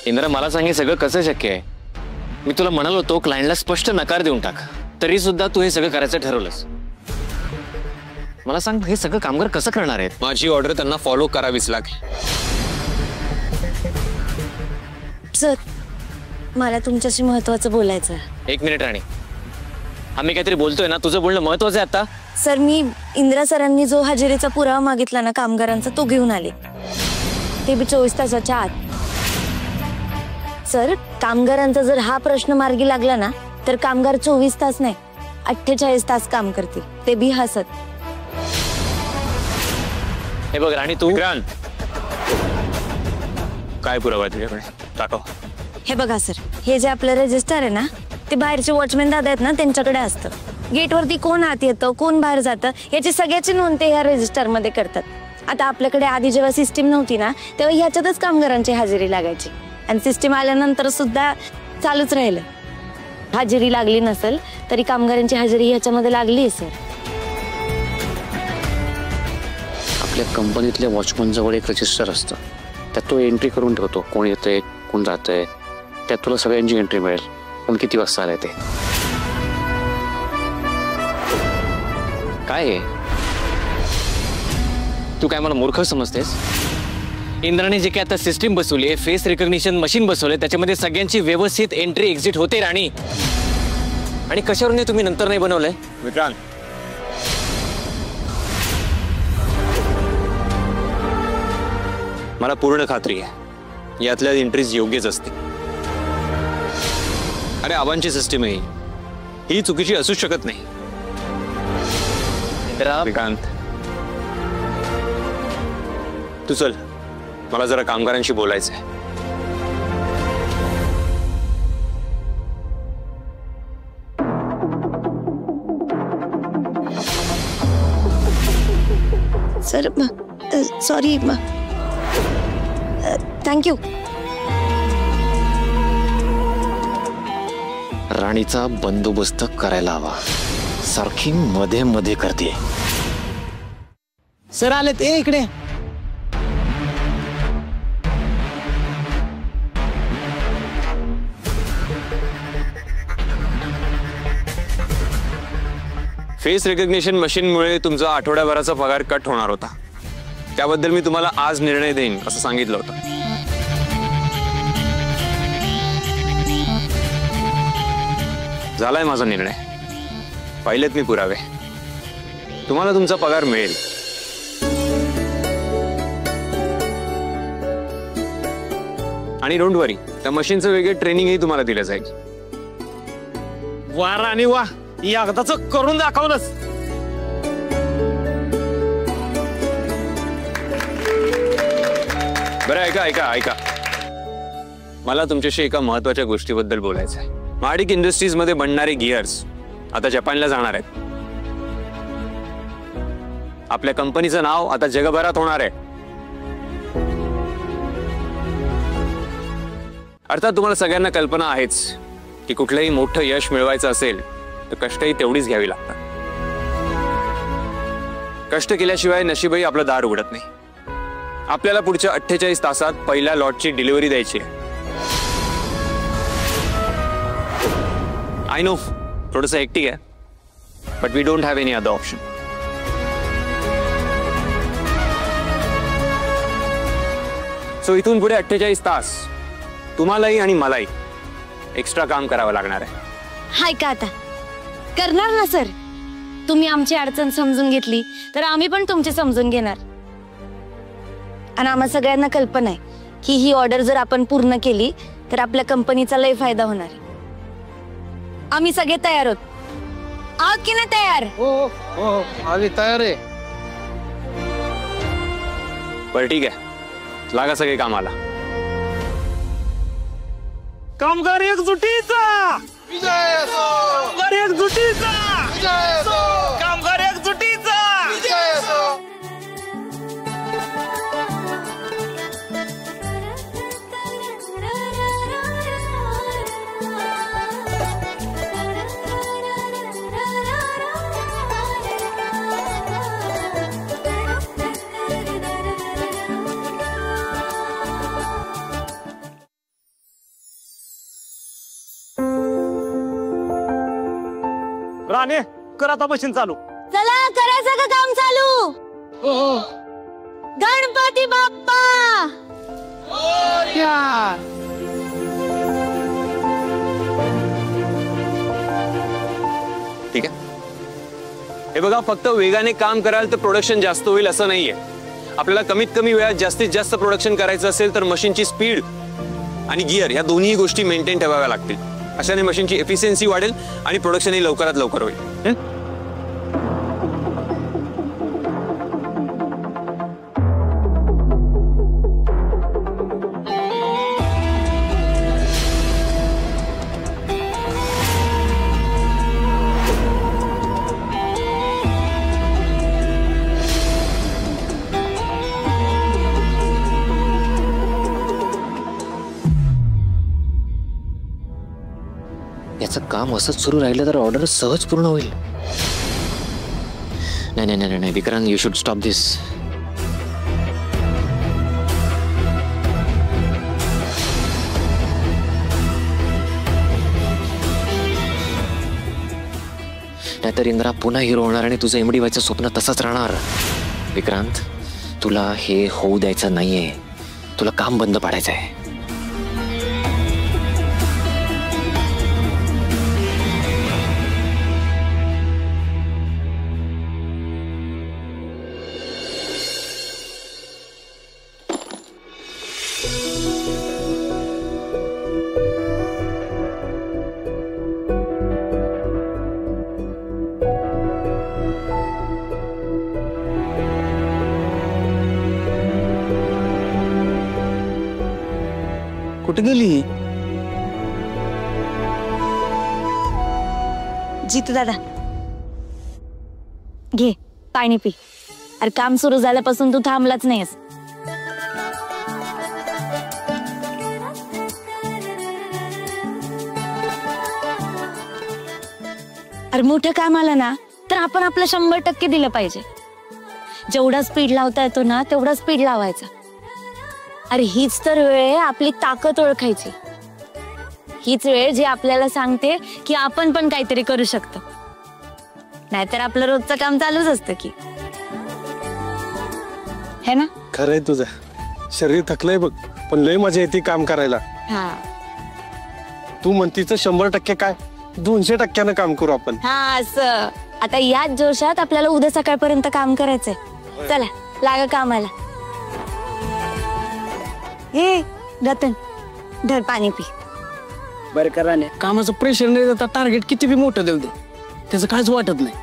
इंद्रा मला सांग, हे सगळं कसं शक्य आहे? मी तुला म्हणालो होतो क्लायंटला स्पष्ट नकार देऊन टाक, तरी सुद्धा तू हे सगळं करायचं ठरवलंस. मला सांग, हे सगळं कामगार कसं करणार आहेत? माझी ऑर्डर त्यांना फॉलो करावीच लागेल. सर, मला तुमच्याशी महत्वाचं बोलायचं आहे. 1 मिनिट राणी, आम्ही काहीतरी बोलतोय ना, तुझं बोलणं महत्वाचं आहे आता. सर, मी इंदिरा सरांनी जो हजेरीचा पुरावा मागितला ना कामगारांचा, तो घेऊन आले, ते बी 24 तासाच्या आत. सर, कामगारांचा जर हा प्रश्न मार्गी लागला ना, तर कामगार 24 तास नाही 48 तास काम करतील, ते बी हसत. हे बघ राणी, तू काय पुरावा आहे तुझ्याकडे? दाखव. हे बघा सर, हे जे आपलं रजिस्टर आहे ना, ते बाहेरचे वॉचमॅन दादा आहेत ना, त्यांच्याकडे असतं. गेटवरती कोण आत येतं, कोण बाहेर जातं, याची सगळ्याची नोंद ते ह्या रजिस्टर मध्ये करतात. आता आपल्याकडे आधी जेव्हा सिस्टीम नव्हती ना, तेव्हा ह्याच्यातच कामगारांची हजेरी लागायची, आणि सिस्टीम आल्यानंतर सुद्धा चालूच राहिलं. हजेरी लागली नसेल तरी कामगारांची हजेरी ह्याच्यामध्ये लागली आहे सर. आपल्या कंपनीतल्या वॉचमन जवळ एक रजिस्टर असतं, त्यात तो एंट्री करून ठेवतो, कोण येतंय कोण जातंय, त्यात तुला सगळ्यांची एंट्री मिळेल, कोण किती वाजता आलंय ते. काय आहे? तू काय मला मूर्ख समजतेस? इंद्राने जे काय आता सिस्टीम बसवली, फेस रिकग्निशन मशीन बसवले, त्याच्यामध्ये सगळ्यांची व्यवस्थित एंट्री एक्झिट होते राणी. आणि कशावरून तुम्ही नंतर नाही बनवलंय? विक्रांत, मला पूर्ण खात्री आहे यातल्या एंट्रीज योग्यच असतील. अरे आबांची सिस्टीम आहे ही चुकीची असू शकत नाही. विक्रांत, तू चल, मला जरा कामगारांशी बोलायचं आहे. Sir, sorry, thank you. राणीचा बंदोबस्त करायला हवा, सारखी मध्ये मध्ये करते. सर आले ते इकडे. फेस रिकग्निशन मशीनमुळे तुमचा आठवड्याभराचा पगार कट होणार होता, त्याबद्दल मी तुम्हाला आज निर्णय देईन असं सांगितलं होतं. झालाय माझा निर्णय, पाहिलेत मी पुरावे. तुम्हाला तुमचा पगार मिळेल. आणि डोंट वरी, त्या मशीनचं वेगळे ट्रेनिंगही तुम्हाला दिलं जाईल. वा राणी वा, एकदाच करून दाखवलंस. बरं ऐका ऐका ऐका, मला तुमच्याशी एका महत्वाच्या गोष्टीबद्दल बोलायचं आहे. महाडिक इंडस्ट्रीज मध्ये बनणारे गिअर्स आता जपानला जाणार आहेत. आपल्या कंपनीचं नाव आता जगभरात होणार आहे. अर्थात तुम्हाला सगळ्यांना कल्पना आहेच की कुठलंही मोठं यश मिळवायचं असेल तर कष्टही तेवढीच घ्यावी लागतात. कष्ट केल्याशिवाय नशीबही आपलं दार उघडत नाही. आपल्याला पुढच्या 48 तासात पहिल्या लॉटची डिलिव्हरी द्यायची आहे. आय नो थोडंसं हेक्टिक आहे, but we don't have any other option. So इथून पुढे 48 तास तुम्हालाही आणि मलाही एक्स्ट्रा काम करावं लागणार आहे. हाय का आता करणार ना सर. तुम्ही आमची अडचण समजून घेतली तर आम्ही पण तुमची समजून घेणार. आणि आम्हा सगळ्यांना कल्पना आहे की ही ऑर्डर जर आपण पूर्ण केली तर आपल्या कंपनीचा लय फायदा होणार आहे. आम्ही सगळे तयार आहोत की नाही तयार? हो हो, आम्ही तयार आहे. बरं ठीक आहे, लागा सगळे कामाला. कामगार एकजुटीचा विजय असो. कामगार एकजुटीचा विजय असो. कामगार एकजुटीचा विजय असो. राणे कर आता मशीन चालू. चला करायचं का काम चालू? गणपती बाप्पा ठीक आहे. हे बघा, फक्त वेगाने काम कराल तर प्रोडक्शन जास्त होईल असं नाहीये. आपल्याला कमीत कमी वेळात जास्तीत जास्त प्रोडक्शन करायचं असेल तर मशीनची स्पीड आणि गिअर या दोन्ही गोष्टी मेंटेन ठेवाव्या लागतील. अशाने मशीनची एफिशियन्सी वाढेल आणि प्रोडक्शनही लवकरात लवकर होईल. याचं काम असंच सुरू राहिलं तर ऑर्डर सहज पूर्ण होईल. नाही नाही नाही नाही विक्रांत, यू शुड स्टॉप दिस. नाहीतर इंद्रा पुन्हा हिरो होणार आणि तुझं एमडी व्हायचं स्वप्न तसंच राहणार. विक्रांत, तुला हे होऊ द्यायचं नाहीये. तुला काम बंद पाडायचं आहे. कुठे गेली? जितू दादा घे पाणी पी. अरे काम सुरू झाल्यापासून तू थांबलाच नाहीस. अरे मोठं काम आलं ना तर आपण आपलं 100% दिलं पाहिजे. जेवढा स्पीड लावता येतो ना तेवढा स्पीड लावायचा. अरे हीच तर वेळ आहे आपली ताकद ओळखायची. हीच वेळ जी आपल्याला सांगते की आपण पण काहीतरी करू शकतो. नाहीतर आपलं रोजचं काम चालूच असतं की, है ना? खरंय तुझं. शरीर थकलंय बघ, पण लय मजा येते काम करायला. हा तू म्हणतीच 100% काय, 200% काम करू आपण. हा असं. आता याच जोशात आपल्याला उद्या सकाळपर्यंत काम करायचंय. चला लागा कामाला. हे रतन धर पाणी पी. बरं करा नाही, कामाचं प्रेशर नाही देता टार्गेट किती बी मोठं देऊ दे, त्याचं काहीच वाटत नाही.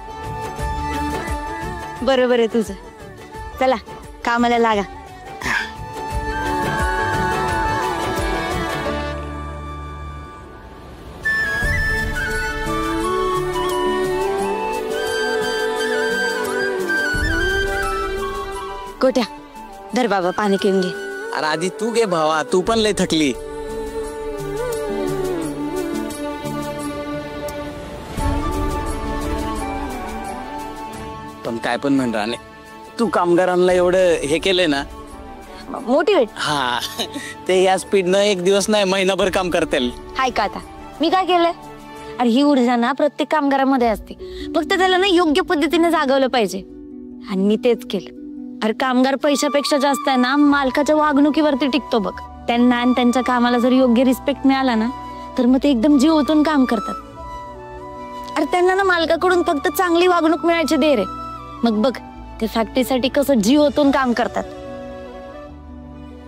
बरोबर आहे तुझं. चला कामाला लागा. कोट्या धर बाबा पाणी पिऊन घे. अरे आधी तू घे भावा, तू पण लय थकली. पण काय पण म्हण राणे, तू कामगारांना एवढं हे केलंय ना, मोटिवेट. हा ते या स्पीडनं एक दिवस नाही महिनाभर काम करतील. हाय का आता मी काय केलंय? अरे ही ऊर्जा ना प्रत्येक कामगारामध्ये असते, फक्त त्याला ना योग्य पद्धतीने जागवलं पाहिजे. आणि मी तेच केलं. अरे कामगार पैशापेक्षा जास्त आहे ना मालकाच्या वागणुकीवरती टिकतो बघ. त्यांना आणि त्यांच्या कामाला जर योग्य रिस्पेक्ट मिळाला ना तर मग ते एकदम जीव ओतून काम करतात. अरे त्यांना ना मालकाकडून फक्त चांगली वागणूक मिळायची देर आहे. मग बघ ते फॅक्टरीसाठी कसं जीव ओतून काम करतात.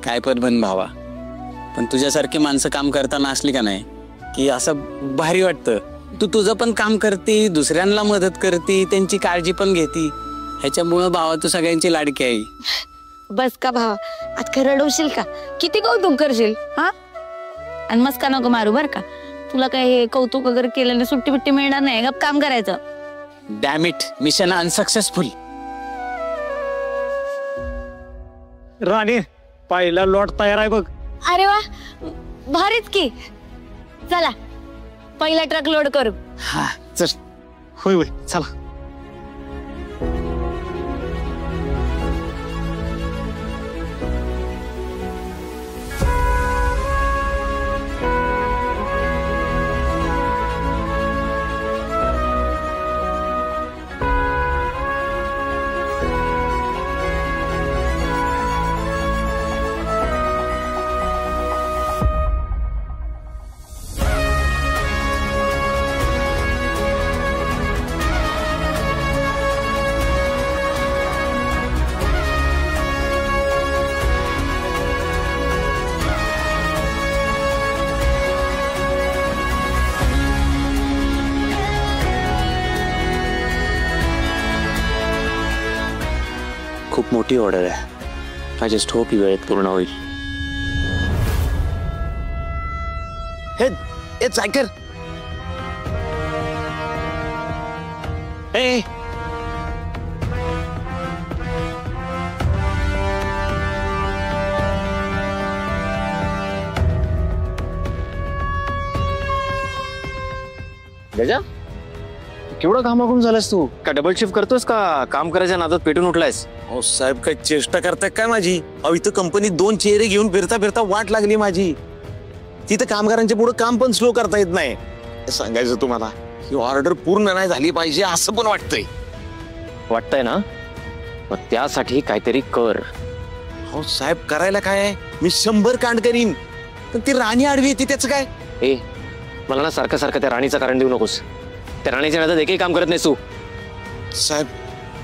काय पण म्हण भावा, पण तुझ्यासारखी माणसं काम करताना असली का नाही की असं भारी वाटतं. तू तुझं पण काम करती, दुसऱ्यांना मदत करती, त्यांची काळजी पण घेती. ह्याच्यामुळं भावा तू सगळ्यांची लाडकी आहे. बस का भावा, आज खरं रडवशील का? किती कौतुक करशील हा? आणि मस्का नको मारू बर का. तुला काय हे कौतुक वगैरे केल्याने सुट्टी बिट्टी मिळणार नाही. गप काम करायचं. Dam it, mission unsuccessful. Rane पहिला लॉट तयार आहे बघ. अरे वा भारीच की. चला पहिला ट्रक लोड करू. हा चल. होय होय चला. खूप मोठी ऑर्डर आहे. आय जस्ट होप ही वेळेत पूर्ण होईल. हे चाकर ए गजा केवढा कामाकून झालास तू? का डबल शिफ्ट करतोस का काम करायच्या नादात पेटून उठलायस? अहो साहेब, काय चेष्टा करताय काय माझी? अहो इथं कंपनीत 2 चेहरे घेऊन फिरता फिरता वाट लागली माझी. तिथं कामगारांच्या पुढे काम पण स्लो करता येत नाही. सांगायचं तुम्हाला ही ऑर्डर पूर्ण नाही झाली पाहिजे असं पण वाटतंय. वाटतंय ना? मग त्यासाठी काहीतरी कर. हो साहेब, करायला काय आहे? मी 100 कांड करीन, पण ती राणी आडवी येते त्याचं काय? ए मला ना सारखं सारखं त्या राणीचं कारण देऊ नकोस. त्या राणीच्या नादात एकही काम करत नाहीस तू. साहेब,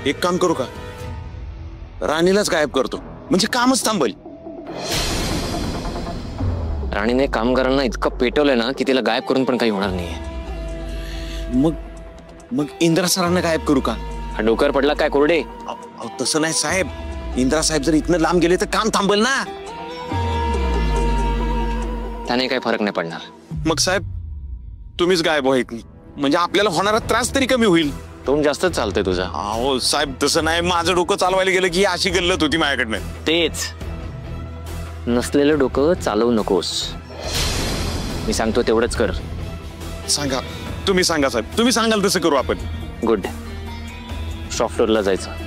एक काम करू का? राणीलाच गायब करतो, म्हणजे कामच थांबेल. राणीने कामगारांना इतकं पेटवलंय ना की तिला गायब करून पण काही होणार नाहीये. मग इंदिरा सरांना गायब करू का? हा डोक्यावर पडला काय कोरडे? अहो तसं नाही साहेब, इंदिरा साहेब जर इथनं लांब गेले तर काम थांबेल ना. त्याने काही फरक नाही पडणार. मग साहेब तुम्हीच गायब व्हायत नाही, म्हणजे आपल्याला होणारा त्रास तरी कमी होईल. तोंड जास्तच चालतंय तुझा. अहो साहेब, तसं नाही. माझं डोकं चालवायला गेलं की अशी गल्लत होती माझ्याकडनं. तेच नसलेलं डोकं चालवू नकोस. मी सांगतो तेवढंच कर. सांगा, तुम्ही सांगा साहेब, तुम्ही सांगाल तसं करू आपण. गुड. सॉफ्टवेअरला जायचं.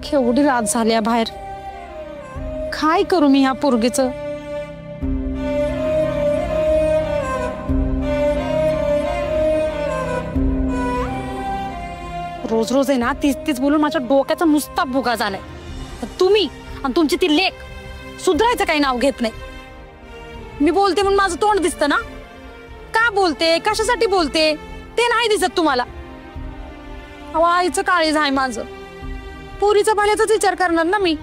केवढी रात झाली बाहेर. काय करू मी ह्या पोरगीच? रोज रोज आहे ना तीच तीच बोलून माझ्या डोक्याचा नुसता भुगा झालाय. तुम्ही आणि तुमची ती लेक सुधारायचं काही नाव घेत नाही. मी बोलते म्हणून माझं तोंड दिसतं ना? का बोलते, कशासाठी बोलते ते नाही दिसत तुम्हाला? आईचं काळीज आहे माझं. पुरीचा भल्याचाच विचार करणार ना मी,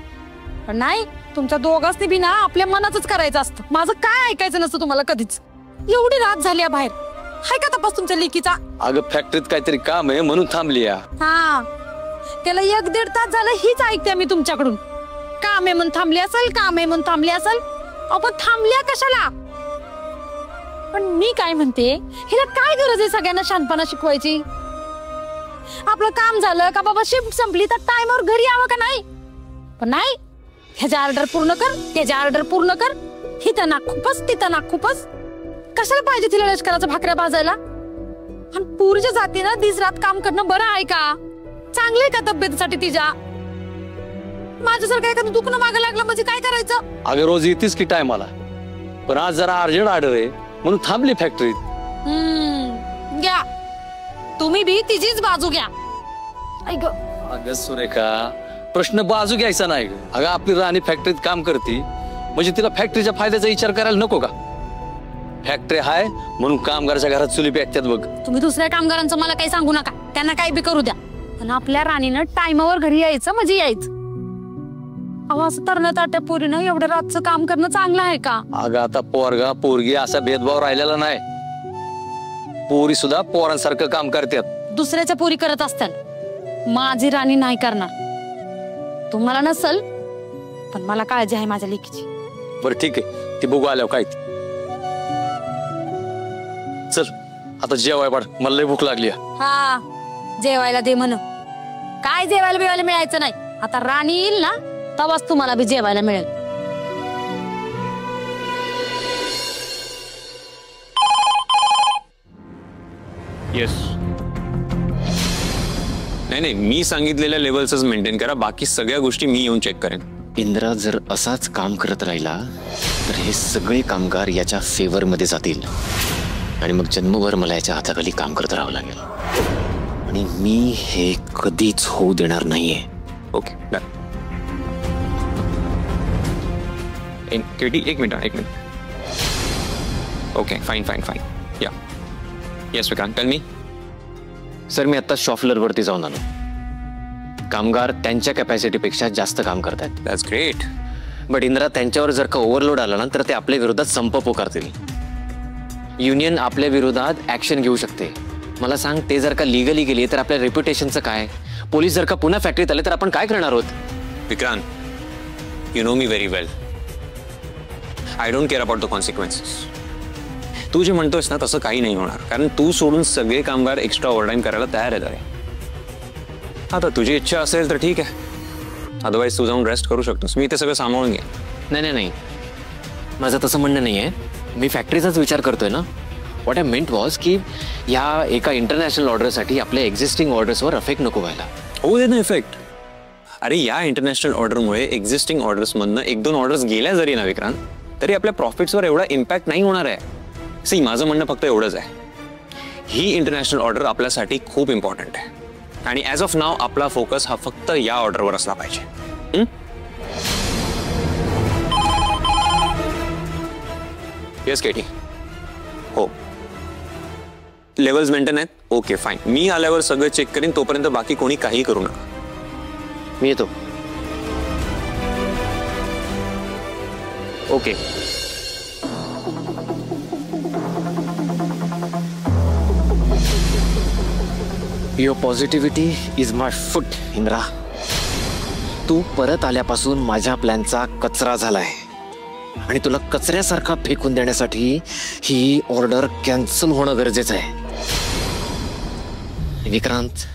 पण नाही. तुमच्या दोघांनी बी ना आपल्या मनाचंच करायचं असतं. माझं काय ऐकायचं नसतं तुम्हाला कधीच. एवढी रात झाली बाहेर. हाय का तपास तुमच्या लेकीचा? अगं फॅक्टरीत काहीतरी काम आहे म्हणून थांबली. हा, त्याला 1-1.5 तास झालं हीच ऐकते मी तुमच्याकडून. काम आहे म्हणून थांबली असेल, काम आहे म्हणून थांबली असेल. आपण थांबल्या कशाला? पण मी काय म्हणते, हिला काय गरज आहे सगळ्यांना शानपणा शिकवायची? आपलं काम झालं का बाबा, शिफ्ट संपली तर टाइमवर घरी यावं का नाही? पण नाही, ह्याची ऑर्डर पूर्ण कर, त्याची ऑर्डर पूर्ण कर. हिथं नाक खूपच, तिथं नाक खूपच. कशाला पाहिजे तिला लष्कराच्या भाकऱ्या भाजायला? आणि पुरीच्या जातीनं दिस रात काम करणं बरं आहे का? चांगलं आहे का तब्येतीसाठी तिच्या? माझ्यासारखं एखादं दुखणं मागं लागलं म्हणजे काय करायचं? अगं रोज येतेस की टायमाला, पण आज जरा अर्जंट ऑर्डर आहे म्हणून थांबली फॅक्टरीत. घ्या तुम्ही बी तिचीच बाजू घ्या. ऐक अगं सुरेखा, प्रश्न बाजू घ्यायचा नाही. अगं आपली राणी फॅक्टरीत काम करते म्हणजे तिला फॅक्टरीच्या फायद्याचा विचार करायला नको का? फॅक्टरी हाय म्हणून कामगाराच्या घरात चुली पेटतात बघ. तुम्ही दुसऱ्या कामगारांचं मला काही सांगू नका. त्यांना काही बी करू द्या, पण आपल्या राणीनं टाइमावर घरी यायचं म्हणजे यायचं. अहो असं तरणं ताट्या पोरीनं एवढं रातचं काम करणं चांगलं आहे का? अगं आता पोरगा पोरगी असा भेदभाव राहिलेला नाही. पोरी सुद्धा पोरांसारखं काम करतात. दुसऱ्याच्या पोरी करत असतात, माझी राणी नाही करणार. तुम्हाला नसल, पण मला काळजी आहे माझ्या लेकीची. बरं ठीक आहे, ती बघू आल्यावर काय. चल आता जेवाय पाड, मला लय भूक लागली. हा, जेवायला दे म्हण. काय जेवायला बिवायला मिळायचं नाही. आता राणी येईल ना तेव्हाच तुम्हाला बी जेवायला मिळेल. येस. नाही, मी सांगितलेल्या लेवलच मेंटेन करा. बाकी सगळ्या गोष्टी मी येऊन चेक करेन. इंदिरा जर असाच काम करत राहिला तर हे सगळे कामगार याच्या फेवर मध्ये जातील आणि मग जन्मभर मला याच्या हाताखाली काम करत राहावं लागेल. आणि मी हे कधीच होऊ देणार नाहीये. Okay done. केटी एक मिनिट. Okay fine. या yes Vikrant, tell me. Sir मी आता शॉप फ्लोअरवरती जाऊन आलो. कामगार त्यांच्या कॅपॅसिटीपेक्षा जास्त काम करतात. That's great. बट इंद्रा, त्यांच्यावर जर का ओव्हरलोड आला ना तर ते आपल्या विरोधात संप पुकारतील. युनियन आपल्या विरोधात ऍक्शन घेऊ शकते. मला सांग, ते जर का लिगली गेली तर आपल्या रेप्युटेशनचं काय? पोलीस जर का पुन्हा फॅक्टरीत आले तर आपण काय करणार आहोत? Vikrant, you know me very well. I don't care about the consequences. तू जे म्हणतोयस ना तसं काही नाही होणार, कारण तू सोडून सगळे कामगार एक्स्ट्रा ओव्हरटाईम करायला तयार आहेत. आता तुझी इच्छा असेल तर ठीक आहे, अदरवाईज तू जाऊन रेस्ट करू शकतोस. मी ते सगळं सांभाळून घे. नाही, माझं तसं म्हणणं नाही आहे. मी फॅक्टरीचाच विचार करतोय ना. व्हॉट आय मेंट वॉज की या एका इंटरनॅशनल ऑर्डरसाठी आपल्या एक्झिस्टिंग ऑर्डर्सवर अफेक्ट नको व्हायला. होऊ दे ना इफेक्ट. अरे या इंटरनॅशनल ऑर्डरमुळे एक्झिस्टिंग ऑर्डर्समधनं 1-2 ऑर्डर्स गेल्या जरी ना विक्रांत, तरी आपल्या प्रॉफिट्सवर एवढा इम्पॅक्ट नाही होणार आहे. सी, माझं म्हणणं फक्त एवढंच आहे, ही इंटरनॅशनल ऑर्डर आपल्यासाठी खूप इम्पॉर्टंट आहे आणि ॲज ऑफ नाव आपला फोकस हा फक्त या ऑर्डरवर असला पाहिजे. Yes KT. हो, लेवल्स मेंटेन आहेत. Okay fine. मी आल्यावर सगळं चेक करीन, तोपर्यंत बाकी कोणी काही करू नका. मी येतो. ओके. युअर पॉझिटिव्हिटी इज माय फूट इंद्रा. तू परत आल्यापासून माझ्या प्लॅनचा कचरा झालाय आणि तुला कचऱ्यासारखा फेकून देण्यासाठी ही ऑर्डर कॅन्सल होणं गरजेचं आहे. विक्रांत,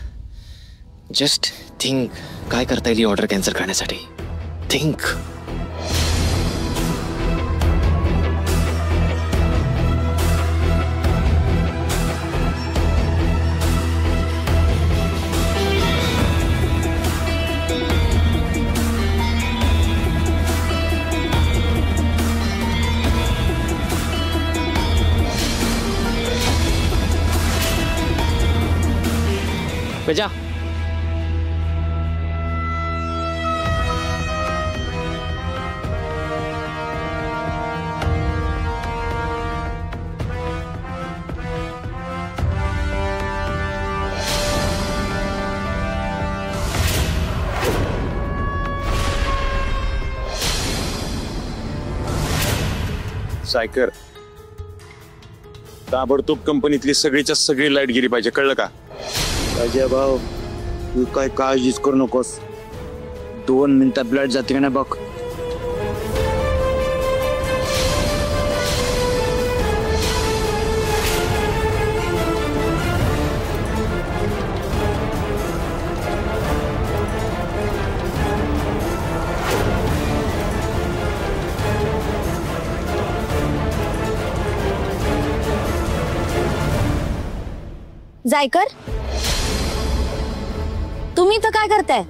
जस्ट थिंक, काय करता येईल ही ऑर्डर कॅन्सल करण्यासाठी. थिंक. बेजा, सायकर, ताबडतोब कंपनीतली सगळीच्या सगळी लाईट गेली पाहिजे, कळलं का? अजय भाऊ, तू काय काळजीच करू नकोस. 2 मिनिटात ब्लड जाते का नाही बघ. जायकर, तुम्ही तर काय करताय?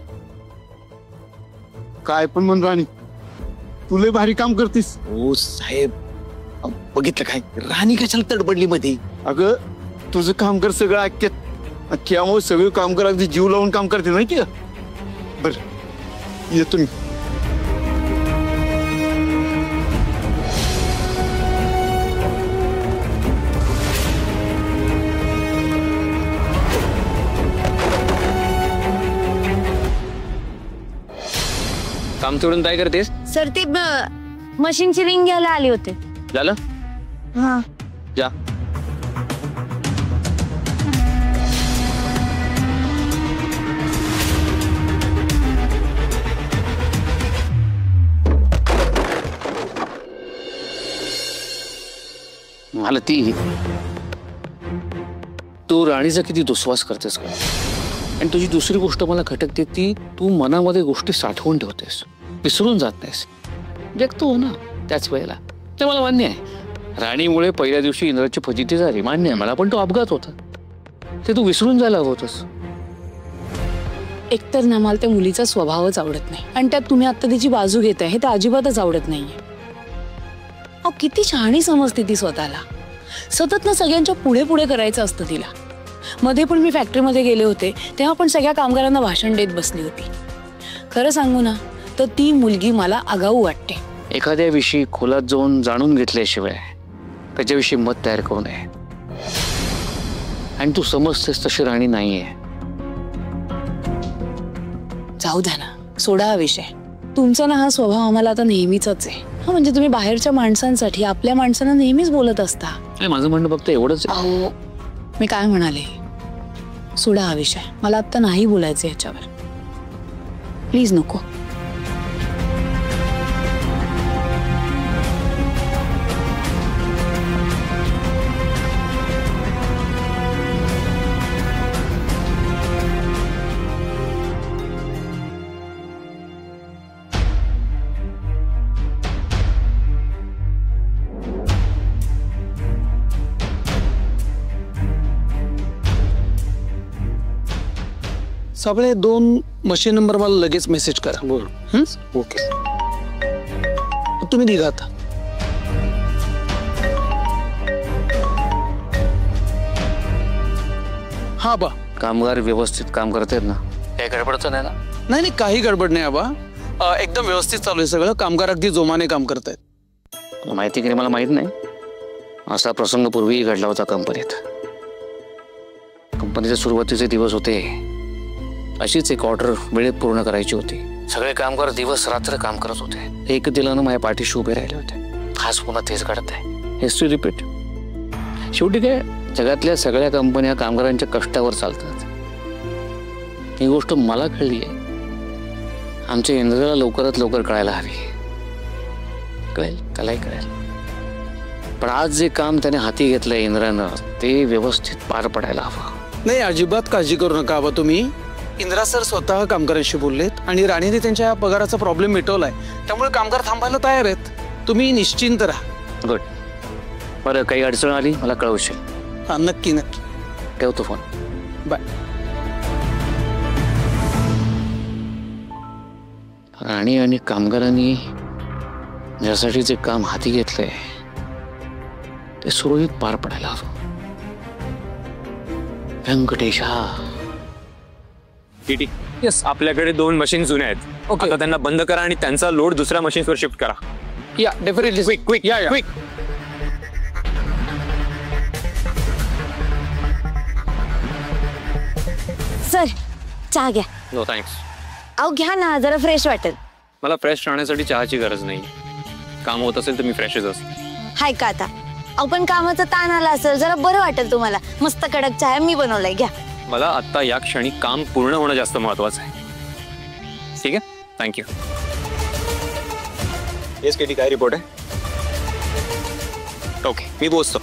काय पण म्हण राणी, तू लय भारी काम करतीस. ओ साहेब, बघितलं काय राणी कशाला तडबडली मध्ये? अगं, तुझं काम कर सगळं ऐक्यात, त्यामुळे सगळे कामगार अगदी जीव लावून काम करते माहिती का? बर, येतो मी. काम सोडून काय करतेस? सर, ते मशीनची रिंग घ्यायला आले होते. झालं? हा. जा. मला ती तू राणीचा किती दुस्वास करतेस का? आणि तुझी दुसरी गोष्ट मला खटकते ती, तू मनामध्ये गोष्टी साठवून ठेवतेस, विसरून जात नाहीस. जगतो हो ना त्याच वेळेला. ते मला मान्य आहे, राणीमुळे पहिल्या दिवशी इंद्राची फजिती झाली, मान्य आहे मला, पण तो अपघात होता, ते तू विसरून जायला हवं होतंस. एकतर ना मला त्या मुलीचा स्वभावच आवडत नाही, आणि त्यात तुम्ही आता तिची बाजू घेताय हे तर अजिबातच आवडत नाहीये. अहो, किती शहाणी समजते ती स्वतःला. सतत ना सगळ्यांच्या पुढे पुढे करायचं असतं तिला. मध्ये पण मी फॅक्टरीमध्ये गेले होते तेव्हा पण सगळ्या कामगारांना भाषण देत बसली होती. खरं सांगू ना तर ती मुलगी मला आगाऊ वाटते. एखाद्या विषयी खोलात जाऊन जाणून घेतल्याशिवाय त्याच्याविषयी मत तयार करू नये. आणि तू समजतेस तशी राणी नाहीये. जाऊ द्या ना, सोडा हा विषय. तुमचा ना हा स्वभाव आम्हाला आता नेहमीच आहे. हा म्हणजे तुम्ही बाहेरच्या माणसांसाठी आपल्या माणसांना नेहमीच बोलत असता. आणि माझं म्हणणं फक्त एवढंच आहे. अहो, मी काय म्हणाले, सोडा हा विषय. मला आता नाही बोलायचं ह्याच्यावर. प्लीज नको. साबळे 2 मशीन नंबर मला लगेच मेसेज करा. ओके, तुम्ही निघा आता. हा बा, कामगार व्यवस्थित काम करतायत ना? काही गडबडचं नाही ना? नाही नाही, काही गडबड नाही आबा. एकदम व्यवस्थित चालू आहे सगळं. कामगार अगदी जोमाने काम करतायत. माहिती की मला माहित नाही. असा प्रसंग पूर्वीही घडला होता कंपनीत. कंपनीचे सुरुवातीचे दिवस होते. अशीच एक ऑर्डर वेळेत पूर्ण करायची होती. सगळे कामगार दिवस रात्र काम करत होते. एक दिलानं माझ्या पाठीशी उभे राहिले होते. आज पुन्हा तेच घडत आहे. History repeat. शेवटी काय, जगातल्या सगळ्या कंपन्या कामगारांच्या कष्टावर चालतात. ही गोष्ट मला कळली आहे. आमच्या इंद्राला लवकरात लवकर कळायला हवी. कळेल, त्यालाही कळेल. पण आज जे काम त्याने हाती घेतलंय इंद्रानं, ते व्यवस्थित पार पडायला हवं. नाही, अजिबात काळजी करू नका आबा तुम्ही. इंद्रा सर स्वतः कामगारांशी बोललेत आणि राणीने त्यांच्या पगाराचा प्रॉब्लेम मिटवलाय. त्यामुळे कामगार थांबायला तयार आहेत. तुम्ही निश्चिंत राहा. गुड. बरं, काही अडचण आली मला कळवशील. हा, नक्की नक्की. ठेवतो फोन. बाय. राणी आणि कामगारांनी ज्यासाठी जे काम हाती घेतलंय ते सुरळीत पार पडायला हवं. व्यंकटेशा. टीटी, यस, आपल्याकडे 2 मशीन जुन्या आहेत. आता त्यांना बंद करा आणि त्यांचा लोड दुसऱ्या मशीन्सवर शिफ्ट करा. या, डेफिनेटली. क्विक क्विक या क्विक. सर, चहा घ्या. No thanks. अहो घ्या ना, जरा फ्रेश वाटेल. मला फ्रेश राहण्यासाठी चहाची गरज नाही. काम होत असेल तर मी फ्रेशच असतो. हाय का आता? अहो पण कामाचा ताण आला असेल, जरा बरं वाटेल तुम्हाला. मस्त कडक चहा मी बनवलाय, घ्या. मला आता या क्षणी काम पूर्ण होणं जास्त महत्वाचं आहे. ठीक आहे, थँक्यू. येस केटी, काय रिपोर्ट आहे? ओके, मी पोहोचतो.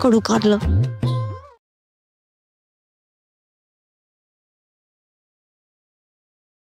कडू काढलं.